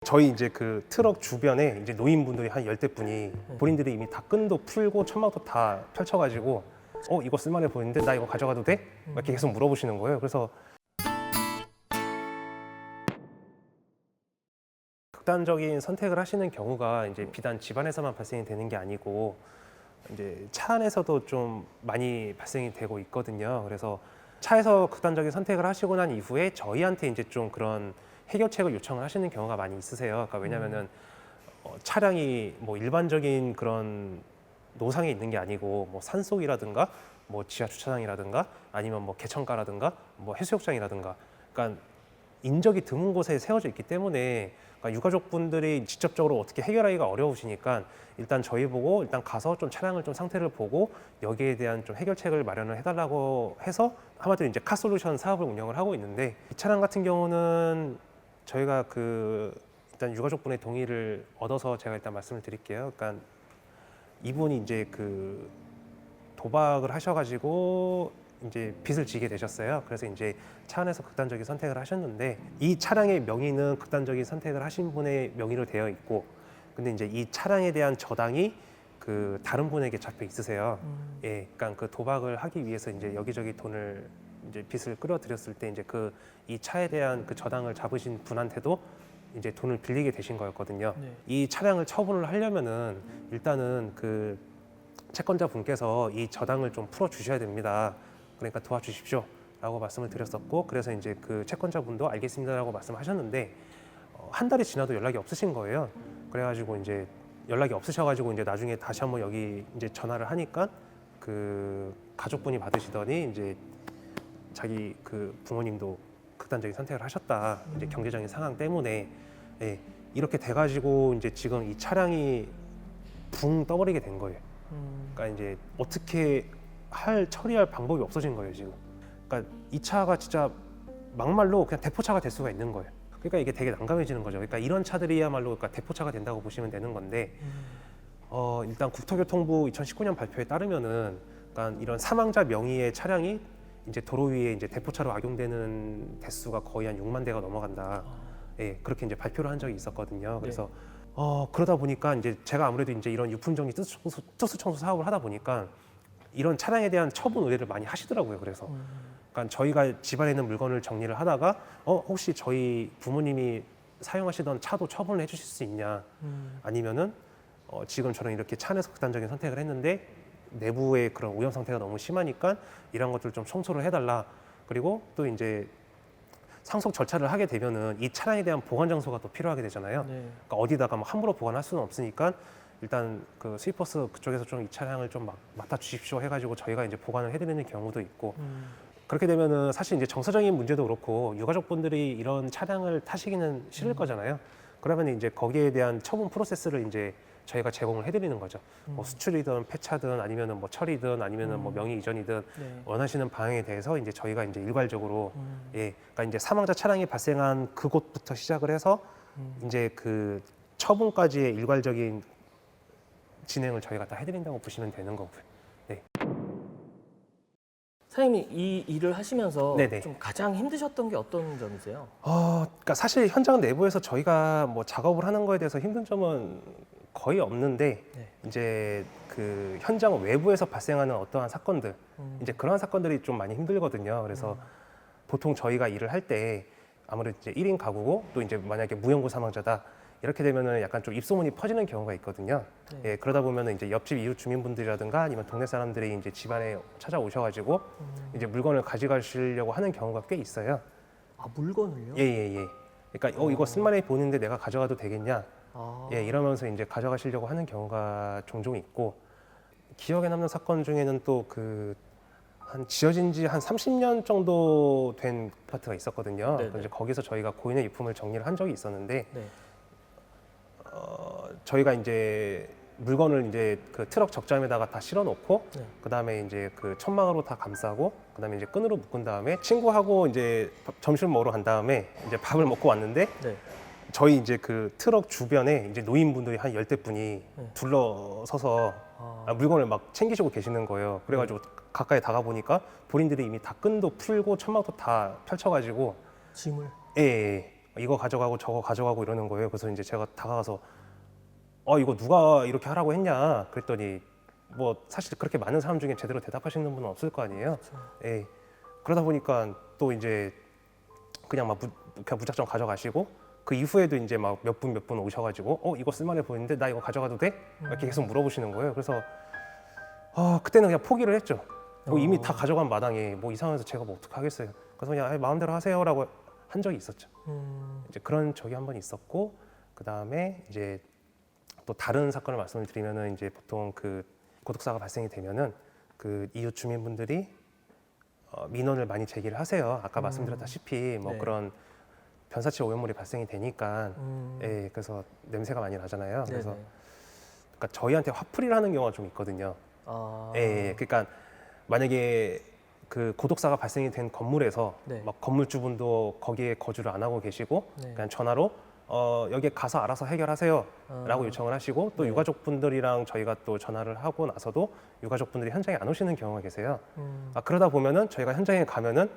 저희 이제 그 트럭 주변에 이제 노인분들이 한 10대 분이 본인들이 이미 다 끈도 풀고 천막도 다 펼쳐가지고 이거 쓸만해 보이는데 나 이거 가져가도 돼? 막 이렇게 계속 물어보시는 거예요. 그래서 극단적인 선택을 하시는 경우가 이제 비단 집안에서만 발생이 되는 게 아니고 이제 차 안에서도 좀 많이 발생이 되고 있거든요. 그래서 차에서 극단적인 선택을 하시고 난 이후에 저희한테 이제 좀 그런 해결책을 요청을 하시는 경우가 많이 있으세요. 그러니까 왜냐면은 차량이 뭐 일반적인 그런 노상에 있는 게 아니고 뭐 산속이라든가 뭐 지하 주차장이라든가 아니면 뭐 개천가라든가 뭐 해수욕장이라든가 그러니까 인적이 드문 곳에 세워져 있기 때문에 그러니까 유가족분들이 직접적으로 어떻게 해결하기가 어려우시니까 일단 저희 보고 일단 가서 좀 차량을 좀 상태를 보고 여기에 대한 좀 해결책을 마련을 해달라고 해서 한마디로 이제 카솔루션 사업을 운영을 하고 있는데 이 차량 같은 경우는 저희가 일단 유가족분의 동의를 얻어서 제가 일단 말씀을 드릴게요. 그러니까 이분이 이제 도박을 하셔가지고 이제 빚을 지게 되셨어요. 그래서 이제 차 안에서 극단적인 선택을 하셨는데 이 차량의 명의는 극단적인 선택을 하신 분의 명의로 되어 있고, 근데 이제 이 차량에 대한 저당이 다른 분에게 잡혀 있으세요. 예, 그러니까 도박을 하기 위해서 이제 여기저기 돈을 이제 빚을 끌어들였을 때 이제 이 차에 대한 저당을 잡으신 분한테도 이제 돈을 빌리게 되신 거였거든요. 네. 이 차량을 처분을 하려면은 일단은 채권자 분께서 이 저당을 좀 풀어 주셔야 됩니다. 그러니까 도와주십시오 라고 말씀을 드렸었고, 그래서 이제 채권자 분도 알겠습니다라고 말씀하셨는데 한 달이 지나도 연락이 없으신 거예요. 그래가지고 이제 연락이 없으셔가지고 이제 나중에 다시 한번 여기 이제 전화를 하니까 가족분이 받으시더니 이제 자기 부모님도 극단적인 선택을 하셨다. 이제 경제적인 상황 때문에 이렇게 돼가지고 이제 지금 이 차량이 붕 떠버리게 된 거예요. 그러니까 이제 어떻게 처리할 방법이 없어진 거예요 지금. 그러니까 이 차가 진짜 막말로 그냥 대포차가 될 수가 있는 거예요. 그러니까 이게 되게 난감해지는 거죠. 그러니까 이런 차들이야말로 대포차가 된다고 보시면 되는 건데 일단 국토교통부 2019년 발표에 따르면은 그러니까 이런 사망자 명의의 차량이 이제 도로 위에 이제 대포차로 악용되는 대수가 거의 한 6만 대가 넘어간다. 예, 그렇게 이제 발표를 한 적이 있었거든요. 그래서 그러다 보니까 이제 제가 아무래도 이제 이런 유품정리 특수청소 사업을 하다 보니까 이런 차량에 대한 처분 의뢰를 많이 하시더라고요. 그래서 그러니까 저희가 집안에 있는 물건을 정리를 하다가 혹시 저희 부모님이 사용하시던 차도 처분을 해주실 수 있냐, 아니면은 지금 저는 이렇게 차 안에서 극단적인 선택을 했는데 내부의 그런 오염 상태가 너무 심하니까 이런 것들 좀 청소를 해달라. 그리고 또 이제 상속 절차를 하게 되면은 이 차량에 대한 보관 장소가 또 필요하게 되잖아요. 네. 그러니까 어디다가 함부로 보관할 수는 없으니까 일단 스위퍼스 그쪽에서 좀 이 차량을 좀 맡아 주십시오 해가지고 저희가 이제 보관을 해드리는 경우도 있고, 그렇게 되면은 사실 이제 정서적인 문제도 그렇고 유가족분들이 이런 차량을 타시기는 싫을 거잖아요. 그러면 이제 거기에 대한 처분 프로세스를 이제 저희가 제공을 해드리는 거죠. 뭐 수출이든 폐차든 아니면은 뭐 처리든 아니면은 뭐 명의 이전이든 네. 원하시는 방향에 대해서 이제 저희가 이제 일괄적으로 그러니까 이제 사망자 차량이 발생한 그곳부터 시작을 해서 이제 처분까지의 일괄적인 진행을 저희가 다 해드린다고 보시면 되는 거고요. 네. 사장님이 이 일을 하시면서 네네. 좀 가장 힘드셨던 게 어떤 점이세요? 그러니까 사실 현장 내부에서 저희가 뭐 작업을 하는 거에 대해서 힘든 점은 거의 없는데 네. 이제 현장 외부에서 발생하는 어떠한 사건들, 이제 그런 사건들이 좀 많이 힘들거든요. 그래서 보통 저희가 일을 할 때 아무래도 이제 1인 가구고 또 이제 만약에 무연고 사망자다 이렇게 되면은 약간 좀 입소문이 퍼지는 경우가 있거든요. 네. 예, 그러다 보면은 이제 옆집 이웃 주민분들이라든가 아니면 동네 사람들이 이제 집안에 찾아오셔가지고 이제 물건을 가져가시려고 하는 경우가 꽤 있어요. 아, 물건을요? 예. 그러니까 이거 쓸만해 보이는데 내가 가져가도 되겠냐? 아, 예, 이러면서 이제 가져가시려고 하는 경우가 종종 있고, 기억에 남는 사건 중에는 또 한 지어진 지 한 30년 정도 된 아파트가 있었거든요. 네네. 그래서 이제 거기서 저희가 고인의 유품을 정리를 한 적이 있었는데 네. 저희가 이제 물건을 이제 트럭 적잠에다가 다 실어놓고 네. 그다음에 이제 천막으로 다 감싸고 그다음에 이제 끈으로 묶은 다음에 친구하고 이제 점심 먹으러 간 다음에 이제 밥을 먹고 왔는데 네. 저희 이제 트럭 주변에 이제 노인분들이 한 10대 분이 둘러서서 물건을 막 챙기시고 계시는 거예요. 그래가지고 가까이 다가 보니까 본인들이 이미 다 끈도 풀고 천막도 다 펼쳐가지고 짐을. 예. 이거 가져가고 저거 가져가고 이러는 거예요. 그래서 이제 제가 다가가서 이거 누가 이렇게 하라고 했냐 그랬더니 뭐 사실 그렇게 많은 사람 중에 제대로 대답하시는 분은 없을 거 아니에요. 예. 그러다 보니까 또 이제 그냥 그냥 무작정 가져가시고 그 이후에도 이제 막 몇 분 오셔가지고 이거 쓸만해 보이는데 나 이거 가져가도 돼? 이렇게 계속 물어보시는 거예요. 그래서 그때는 그냥 포기를 했죠. 뭐 이미 다 가져간 마당에 뭐 이상해서 제가 뭐 어떡하겠어요. 그래서 그냥 마음대로 하세요라고 한 적이 있었죠. 이제 그런 적이 한 번 있었고 그 다음에 이제 또 다른 사건을 말씀을 드리면은 이제 보통 그 고독사가 발생이 되면은 그 이웃 주민분들이 민원을 많이 제기를 하세요. 아까 말씀드렸다시피 뭐 네. 그런 변사체 오염물이 발생이 되니까 예, 그래서 냄새가 많이 나잖아요. 그래서 네네. 그러니까 저희한테 화풀이를 하는 경우가 좀 있거든요. 아, 예, 그러니까 만약에 그 고독사가 발생이 된 건물에서 네. 막 건물주분도 거기에 거주를 안 하고 계시고 네. 그냥 전화로 여기 가서 알아서 해결하세요 라고 요청을 하시고 또 네. 유가족분들이랑 저희가 또 전화를 하고 나서도 유가족분들이 현장에 안 오시는 경우가 계세요. 음, 그러다 보면은 저희가 현장에 가면은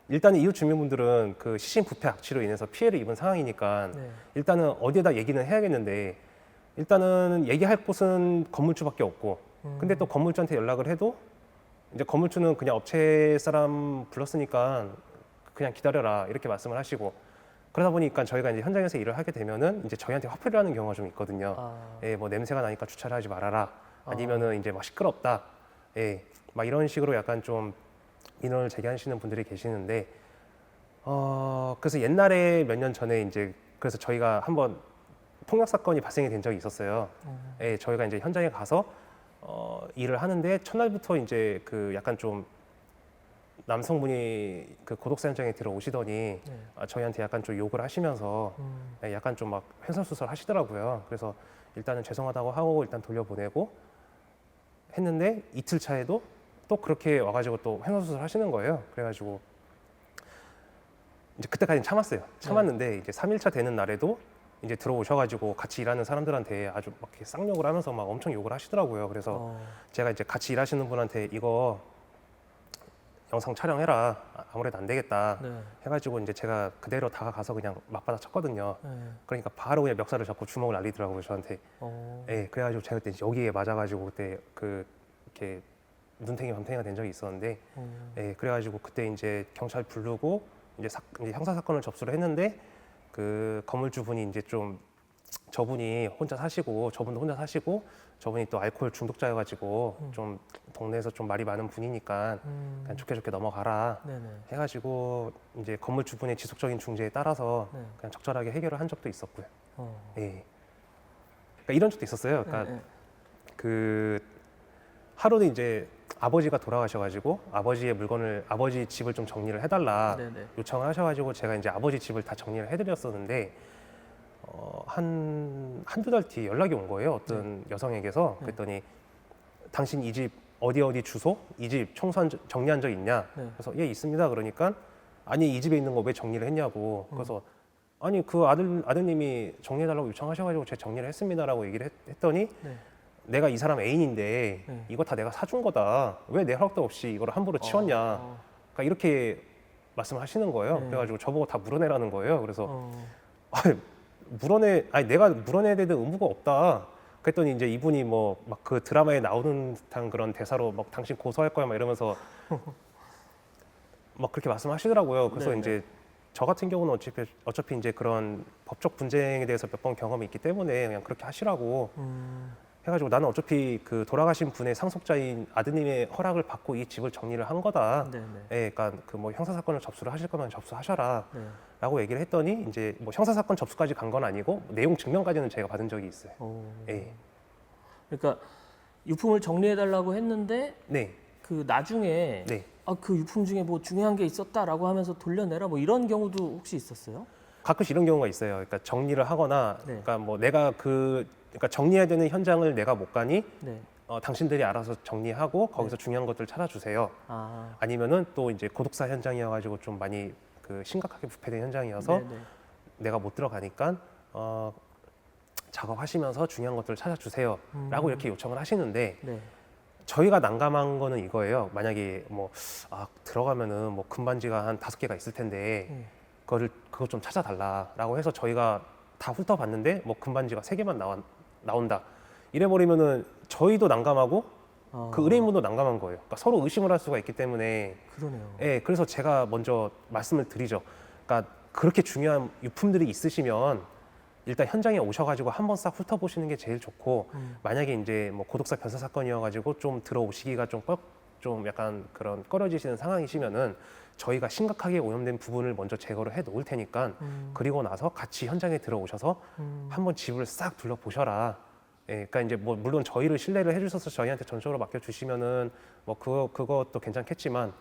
일단은 이웃 주민분들은 그 시신 부패 악취로 인해서 피해를 입은 상황이니까 네. 일단은 어디에다 얘기는 해야겠는데 일단은 얘기할 곳은 건물주밖에 없고 근데 또 건물주한테 연락을 해도 이제 건물주는 그냥 업체 사람 불렀으니까 그냥 기다려라 이렇게 말씀을 하시고 그러다 보니까 저희가 이제 현장에서 일을 하게 되면은 이제 저희한테 화풀이를 하는 경우가 좀 있거든요. 아, 예, 뭐 냄새가 나니까 주차를 하지 말아라. 아니면은 이제 막 시끄럽다. 예, 막 이런 식으로 약간 좀 민원을 제기하시는 분들이 계시는데, 그래서 옛날에 몇 년 전에 이제 그래서 저희가 한번 폭력 사건이 발생이 된 적이 있었어요. 예, 저희가 이제 현장에 가서 일을 하는데 첫날부터 이제 그 약간 좀 남성분이 그 고독사 현장에 들어오시더니 네. 저희한테 약간 좀 욕을 하시면서 예, 약간 좀 막 횡설수설 하시더라고요. 그래서 일단은 죄송하다고 하고 일단 돌려보내고 했는데 이틀 차에도 또 그렇게 와가지고 또 횡설수설 하시는 거예요. 그래가지고 이제 그때까지는 참았어요. 참았는데 이제 3일차 되는 날에도 이제 들어오셔가지고 같이 일하는 사람들한테 아주 막 이렇게 쌍욕을 하면서 막 엄청 욕을 하시더라고요. 그래서 제가 이제 같이 일하시는 분한테 이거 영상 촬영해라. 아무래도 안 되겠다. 네. 해가지고 이제 제가 그대로 다가가서 그냥 맞받아 쳤거든요. 네. 그러니까 바로 그냥 멱살을 잡고 주먹을 날리더라고요 저한테. 어, 예, 그래가지고 제가 그때 여기에 맞아가지고 그때 그 이렇게 눈탱이 밤탱이가 된 적이 있었는데, 예, 그래가지고 그때 이제 경찰 부르고 이제 형사 사건을 접수를 했는데 그 건물주분이 이제 좀 저분이 혼자 사시고 저분도 혼자 사시고 저분이 또 알코올 중독자여가지고 좀 동네에서 좀 말이 많은 분이니까 그냥 좋게 넘어가라 네네. 해가지고 이제 건물주분의 지속적인 중재에 따라서 네. 그냥 적절하게 해결을 한 적도 있었고요. 어. 예. 그러니까 이런 적도 있었어요. 그러니까 네, 네. 그 하루는 이제 아버지가 돌아가셔가지고 아버지 집을 좀 정리를 해달라 네네. 요청을 하셔가지고 제가 이제 아버지 집을 다 정리를 해드렸었는데 한두 달 뒤에 연락이 온 거예요. 어떤 여성에게서. 그랬더니 당신 이 집 어디 주소? 이 집 정리한 적 있냐? 네. 그래서 예 있습니다. 그러니까 아니 이 집에 있는 거 왜 정리를 했냐고. 그래서 아니 그 아드님이 정리해달라고 요청하셔가지고 제가 정리를 했습니다라고 얘기를 했더니 네. 내가 이 사람 애인인데 네. 이거 다 내가 사준 거다. 왜 내 허락도 없이 이걸 함부로 치웠냐. 어. 그러니까 이렇게 말씀을 하시는 거예요. 네. 그래가지고 저보고 다 물어내라는 거예요. 그래서 어. 아니 내가 물어내야 되는 의무가 없다. 그랬더니 이제 이분이 뭐 막 그 드라마에 나오는 듯한 그런 대사로 막 당신 고소할 거야 막 이러면서 막 그렇게 말씀하시더라고요. 그래서 네네. 이제 저 같은 경우는 어차피 이제 그런 법적 분쟁에 대해서 몇 번 경험이 있기 때문에 그냥 그렇게 하시라고 해가지고 나는 어차피 그 돌아가신 분의 상속자인 아드님의 허락을 받고 이 집을 정리를 한 거다. 네네. 예, 그러니까 그 뭐 형사 사건을 접수를 하실 거면 접수하셔라. 네. 라고 얘기를 했더니 이제 뭐 형사 사건 접수까지 간 건 아니고 내용 증명까지는 제가 받은 적이 있어요. 어. 예. 그러니까 유품을 정리해달라고 했는데 네. 그 나중에 네. 그 유품 중에 뭐 중요한 게 있었다라고 하면서 돌려내라 뭐 이런 경우도 혹시 있었어요? 가끔씩 이런 경우가 있어요. 그러니까 정리를 하거나 네. 그러니까 뭐 내가 그러니까 정리해야 되는 현장을 내가 못 가니 네. 당신들이 알아서 정리하고 거기서 중요한 것들 찾아주세요. 아. 아니면은 또 이제 고독사 현장이어가지고 좀 많이 그 심각하게 부패된 현장이어서 네네. 내가 못 들어가니까 작업하시면서 중요한 것들을 찾아주세요라고 이렇게 요청을 하시는데 네. 저희가 난감한 거는 이거예요. 만약에 뭐 들어가면은 뭐 금반지가 한 5개가 있을 텐데 그거 좀 찾아달라라고 해서 저희가 다 훑어봤는데 뭐 금반지가 3개만 나온다. 이래버리면은 저희도 난감하고 그 의뢰인분도 난감한 거예요. 그러니까 서로 의심을 할 수가 있기 때문에 그러네요. 예, 그래서 제가 먼저 말씀을 드리죠. 그러니까 그렇게 중요한 유품들이 있으시면 일단 현장에 오셔가지고 한번 싹 훑어보시는 게 제일 좋고 만약에 이제 뭐 고독사 변사 사건이어가지고 좀 들어오시기가 좀 약간 그런 꺼려지시는 상황이시면은 저희가 심각하게 오염된 부분을 먼저 제거를 해 놓을 테니까 그리고 나서 같이 현장에 들어오셔서 한번 집을 싹 둘러보셔라. 예, 그러니까 이제 뭐 물론 저희를 신뢰를 해주셔서 저희한테 전적으로 맡겨주시면은 뭐 그것도 괜찮겠지만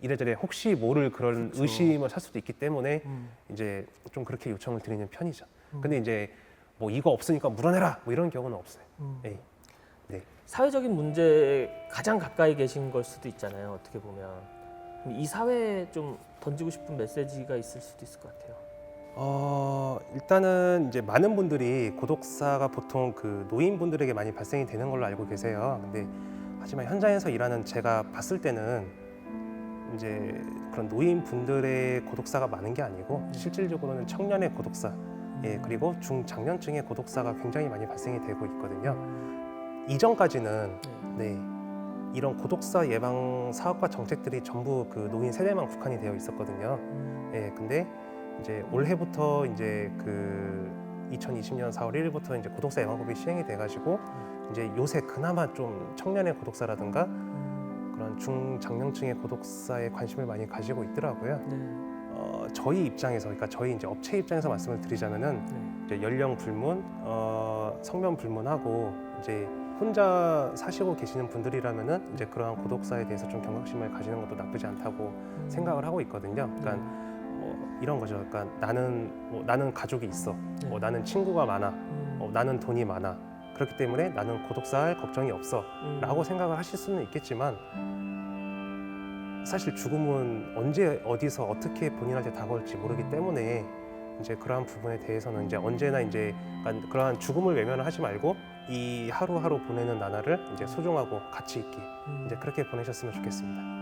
이래저래 혹시 모를 그런 그쵸. 의심을 살 수도 있기 때문에 이제 좀 그렇게 요청을 드리는 편이죠. 근데 이제 뭐 이거 없으니까 물어내라 뭐 이런 경우는 없어요. 예. 네. 사회적인 문제에 가장 가까이 계신 걸 수도 있잖아요. 어떻게 보면 그럼 이 사회에 좀 던지고 싶은 메시지가 있을 수도 있을 것 같아요. 일단은 이제 많은 분들이 고독사가 보통 그 노인분들에게 많이 발생이 되는 걸로 알고 계세요. 근데 하지만 현장에서 일하는 제가 봤을 때는 이제 그런 노인분들의 고독사가 많은 게 아니고 실질적으로는 청년의 고독사, 예, 그리고 중장년층의 고독사가 굉장히 많이 발생이 되고 있거든요. 이전까지는 네, 이런 고독사 예방 사업과 정책들이 전부 그 노인 세대만 국한이 되어 있었거든요. 예, 근데 이제 올해부터 이제 그 2020년 4월 1일부터 이제 고독사 예방법이 시행이 돼가지고 이제 요새 그나마 좀 청년의 고독사라든가 그런 중장년층의 고독사에 관심을 많이 가지고 있더라고요. 저희 입장에서, 그러니까 저희 이제 업체 입장에서 말씀을 드리자면은 이제 연령 불문, 성별 불문하고 이제 혼자 사시고 계시는 분들이라면은 이제 그러한 고독사에 대해서 좀 경각심을 가지는 것도 나쁘지 않다고 생각을 하고 있거든요. 그러니까 뭐 이런 거죠. 그러니까 나는 가족이 있어, 나는 친구가 많아, 나는 돈이 많아. 그렇기 때문에 나는 고독사할 걱정이 없어라고 생각을 하실 수는 있겠지만 사실 죽음은 언제 어디서 어떻게 본인한테 다가올지 모르기 때문에 이제 그러한 부분에 대해서는 이제 언제나 이제 약간 그러한 죽음을 외면을 하지 말고 이 하루하루 보내는 나날을 이제 소중하고 가치 있게 이제 그렇게 보내셨으면 좋겠습니다.